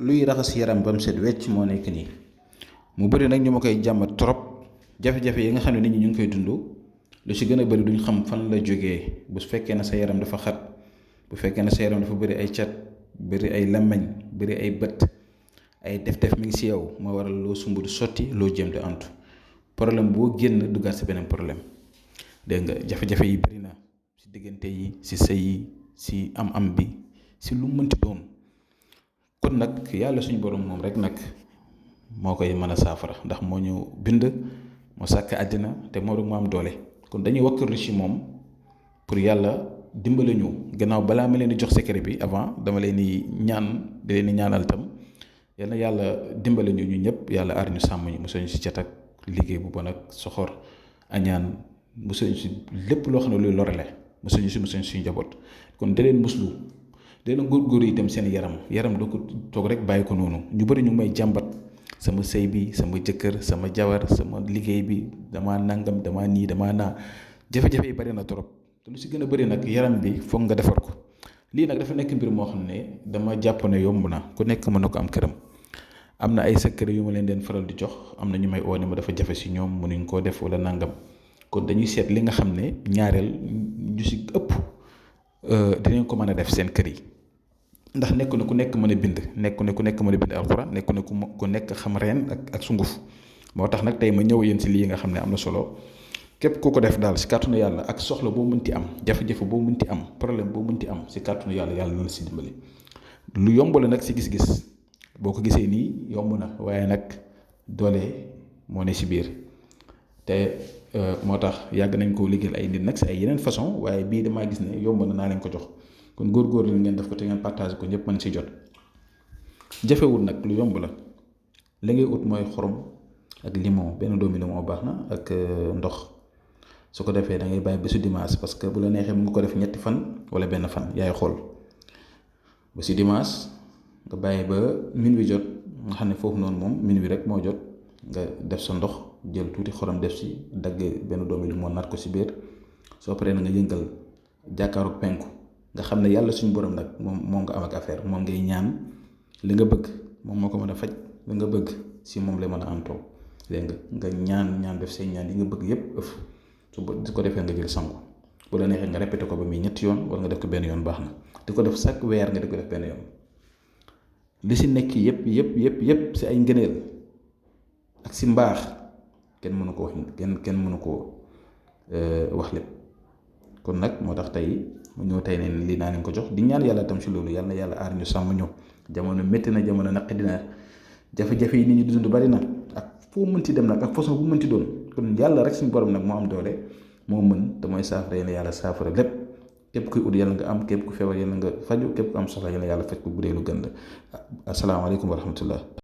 luy raxas yaram ba mu set wecc moo nekk nii mu bëri nag ñu ma koy jàmbat trop jafe-jafe yi nga xam ne nit ñi ñu ngi koy dund lu ci gën a bëri duñ xam fan la jógee bu fekkee ne sa yaram dafa xat bu fekkee ne sa yaram dafa bëri ay cat bëri ay làmmiñ bëri ay bët ay def-def mi ngi ci yow moo waral loo sumb du sotti loo jëm du antu problème boo génn duggaat si beneen problème dégg nga jafe-jafe yi bëri na si diggante yi si sëy yi si am-am bi si lu mënti doon kon nag yàlla suñu borom moom rek nag moo koy mën a saafara ndax moo ñu bind moo sàkk àddina te moo rek moo am doole kon dañuy wakkilu ci moom pour yàlla dimbale ñu gannaaw balaa ma leen di jox secret bi avant dama leen di ñaanal tam yal na yàlla dimbale ñu ñëpp yàlla aar ñu sàmm ñu mosuñu ci cat ak liggéey bu bon ak soxor añaan mosuñu ci lépp loo xam ne luy lorale mosuñu suñu njaboot kon da leen muslu da leen góorgóor yi itam seen yaram doo ko toog rek bàyyi ko noonu ñu bëri ñu may jàmbat sama sëy bi sama jëkkër sama jabar sama liggéey bi damaa nangam damaa nii damaa naa jafe-jafe yi bëri na trop te lu si gën a bëri nag yaram bi foog nga defar ko lii nag dafa nekk mbir moo xam ne dama jàpp ne yomb na ku nekk mën na ko am këram am na ay secret yu ma leen faral di jox am na ñu may oo ne ma dafa jafe si ñoom mënuñ koo def wala nangam kon dañuy seet li nga xam ne ñaareel ñu si ëpp dinañ ko mën a def seen kër yi ndax nekku ne ku nekk mën a bind nekku ne ku nekk mën a bind alxuraan nekku ne ku nekk xam reen ak sunguf moo tax nag tey ma ñëw yéen si lii nga xam ne am na solo képp ku ko def daal si kàttanu yàlla ak soxla boo mënti am jafe-jafe boo mënti am problème boo mënti am si kàttanu yàlla na la si dimbali lu yomb la nag si gis-gis boo ko gisee nii yomb na waaye nag doole moo ne si biir te moo tax yàgg nañ koo liggéeyal ay nit nag si ay yeneen façon waaye bii damaa gis ne yomb na naa leen ko jox kon góorgóorlu ngeen def ko te ngeen partage ko ñëpp mën si jot jafewul nag lu yomb la li ngay ut mooy xorom ak limon benn doomi limon baax na ak ndox su ko defee da ngay bàyyi bésu dimanche parce que bu la neexee mu ngi ko def ñetti fan wala benn fan yaay xool bésu dimanche nga bàyyi ba minuit jot nga xam ne foofu noonu moom minuit rek moo jot nga def sa ndox jël tuuti xorom def si dagg benn doomi limon naat ko si biir soo paree na nga yëngal jàkkaaru penku nga xam ne yàlla suñu borom nag moom nga am ak affaire moom ngay ñaan li nga bëgg moom moo ko mën a faj li nga bëgg si moom lay mën a am toog dégg nga ñaan def say ñaan yi nga bëgg yépp ëf su ko defee nga jël sangu bu la neexee nga répété ko ba muy ñetti yoon wala nga def ko benn yoon baax na di ko def chaque weer nga di ko def benn yoon li si nekk yépp si ay ngëneel ak si mbaax kenn mënu ko wax kenn mënu koo wax lépp kon nag moo tax tey mu ñëw tey ne lii naa leen ko jox di ñaan yàlla tam si loolu yàlla na yàlla aar ñu sàmm ñu jamono métti na jamono naqi dina jafe-jafe yi nit ñi di dund bari na ak foo mënti dem nag ak façon bu mënti doon kon yàlla rek suñu borom nag moo am doole moo mën te mooy saafara yéen yàlla saafara lépp képp kuy ut yàlla nga am képp ku feebar yàlla nga faju képp ku am soxla yàlla yàlla faj ko bu dee lu gën la asalaamaaleykum wa rahmatullah